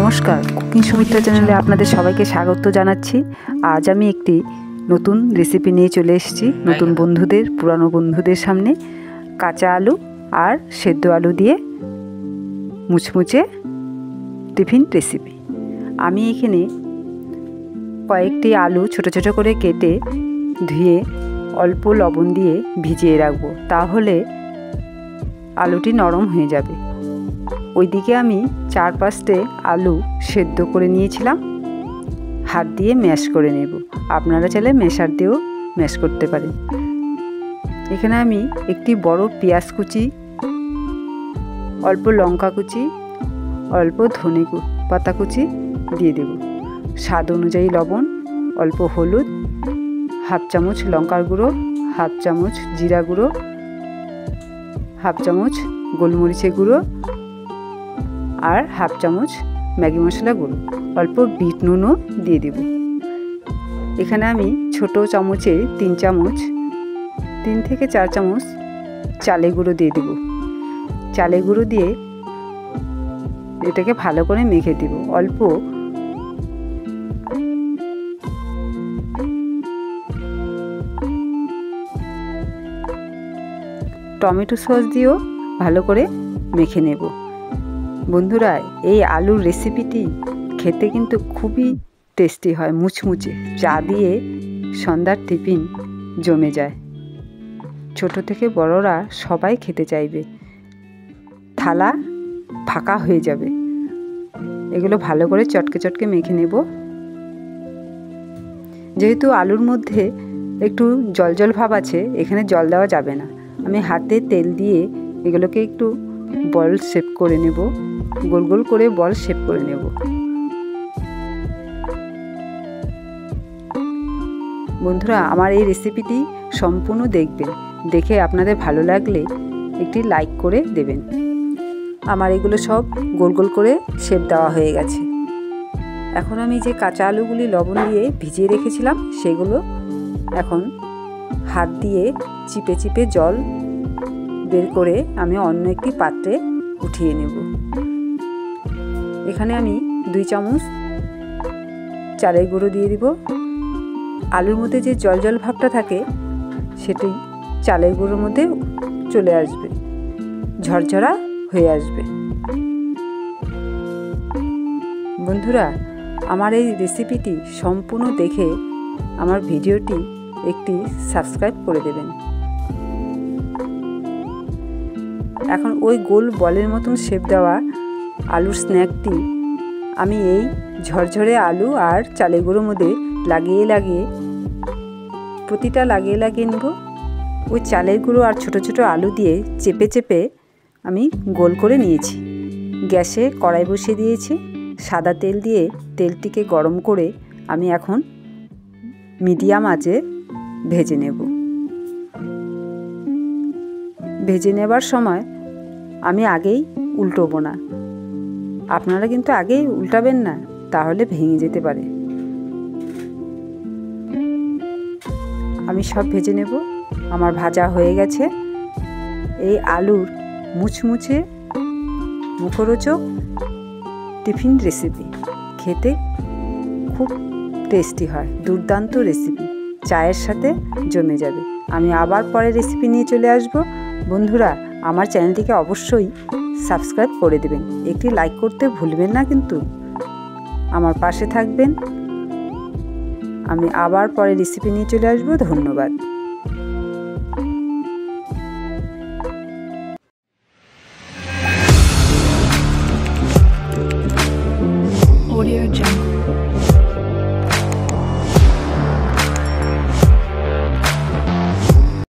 নমস্কার, কুকিং সুমিত্রা চ্যানেলে আপনাদের সবাইকে স্বাগত জানাচ্ছি। আজ আমি একটি নতুন রেসিপি নিয়ে চলে এসেছি নতুন বন্ধুদের, পুরানো বন্ধুদের সামনে। কাঁচা আলু আর সেদ্ধ আলু দিয়ে মুচমুচে টিফিন রেসিপি। আমি এখানে কয়েকটি আলু ছোট ছোট করে কেটে ধুয়ে অল্প লবণ দিয়ে ভিজিয়ে রাখবো, তাহলে আলুটি নরম হয়ে যাবে। ওইদিকে আমি 4-5টে আলু সেদ্ধ করে নিয়েছিলাম, হাত দিয়ে ম্যাশ করে নেব। আপনারা চাইলে ম্যাশার দিয়েও ম্যাশ করতে পারেন। এখানে আমি একটি বড় পেঁয়াজ কুচি, অল্প লঙ্কা কুচি, অল্প ধনে পাতা কুচি দিয়ে দেব। স্বাদ অনুযায়ী লবণ, অল্প হলুদ, হাফ চামচ লঙ্কার গুঁড়ো, হাফ চামচ জিরা গুঁড়ো, হাফ চামচ গোলমরিচের গুঁড়ো আর হাফ চামচ ম্যাগি মশলা গুঁড়ো, অল্প বিট নুনও দিয়ে দেব। এখানে আমি ছোট চামচে 3 থেকে 4 চামচ চালের গুঁড়ো দিয়ে দেব। চালের গুঁড়ো দিয়ে এটাকে ভালো করে মেখে দেব। অল্প টমেটো সস দিয়েও ভালো করে মেখে নেব। বন্ধুরা, এই আলুর রেসিপিটি খেতে কিন্তু খুবই টেস্টি হয়, মুচমুচে। চা দিয়ে সন্ধ্যার টিফিন জমে যায়। ছোট থেকে বড়রা সবাই খেতে চাইবে, থালা ফাঁকা হয়ে যাবে। এগুলো ভালো করে চটকে চটকে মেখে নেব। যেহেতু আলুর মধ্যে একটু জল জল ভাব আছে, এখানে জল দেওয়া যাবে না। আমি হাতে তেল দিয়ে এগুলোকে একটু বল শেপ করে নেব, গোল গোল করে বল শেপ করে নেব। বন্ধুরা, আমার এই রেসিপিটি সম্পূর্ণ দেখবেন, দেখে আপনাদের ভালো লাগলে একটি লাইক করে দেবেন। আমার এগুলো সব গোল গোল করে শেপ দেওয়া হয়ে গেছে। এখন আমি যে কাঁচা আলুগুলি লবণ দিয়ে ভিজিয়ে রেখেছিলাম, সেগুলো এখন হাত দিয়ে চিপে চিপে জল বের করে আমি অন্য একটি পাত্রে উঠিয়ে নেব। এখানে আমি 2 চামচ চালের গুঁড়ো দিয়ে দিব। আলুর মধ্যে যে জল জল ভাবটা থাকে, সেটি চালের গুঁড়োর মধ্যে চলে আসবে, ঝরঝরা হয়ে আসবে। বন্ধুরা, আমার এই রেসিপিটি সম্পূর্ণ দেখে আমার ভিডিওটি একটি সাবস্ক্রাইব করে দেবেন। এখন ওই গোল বলের মতন শেপ দেওয়া আলুর স্ন্যাকটি আমি এই ঝরঝরে আলু আর চালের গুঁড়োর মধ্যে লাগিয়ে লাগিয়ে প্রতিটা লাগিয়ে লাগিয়ে নেব। ওই চালের গুঁড়ো আর ছোট ছোট আলু দিয়ে চেপে চেপে আমি গোল করে নিয়েছি। গ্যাসে কড়াই বসিয়ে দিয়েছি। সাদা তেল দিয়ে তেলটিকে গরম করে আমি এখন মিডিয়াম আঁচে ভেজে নেব। ভেজে নেবার সময় আমি আগেই উল্টোবো না। আপনারা কিন্তু আগেই উল্টাবেন না, তাহলে ভেঙে যেতে পারে। আমি সব ভেজে নেব। আমার ভাজা হয়ে গেছে। এই আলুর মুচমুচে মুখরোচক টিফিন রেসিপি খেতে খুব টেস্টি হয়, দুর্দান্ত রেসিপি, চায়ের সাথে জমে যাবে। আমি আবার পরে রেসিপি নিয়ে চলে আসব। বন্ধুরা, আমার চ্যানেলটিকে অবশ্যই সাবস্ক্রাইব করে দেবেন, একটি লাইক করতে ভুলবেন না কিন্তু। আমার পাশে থাকবেন। আমি আবার পরে রেসিপি নিয়ে চলে আসব। ধন্যবাদ। Audio Jungle.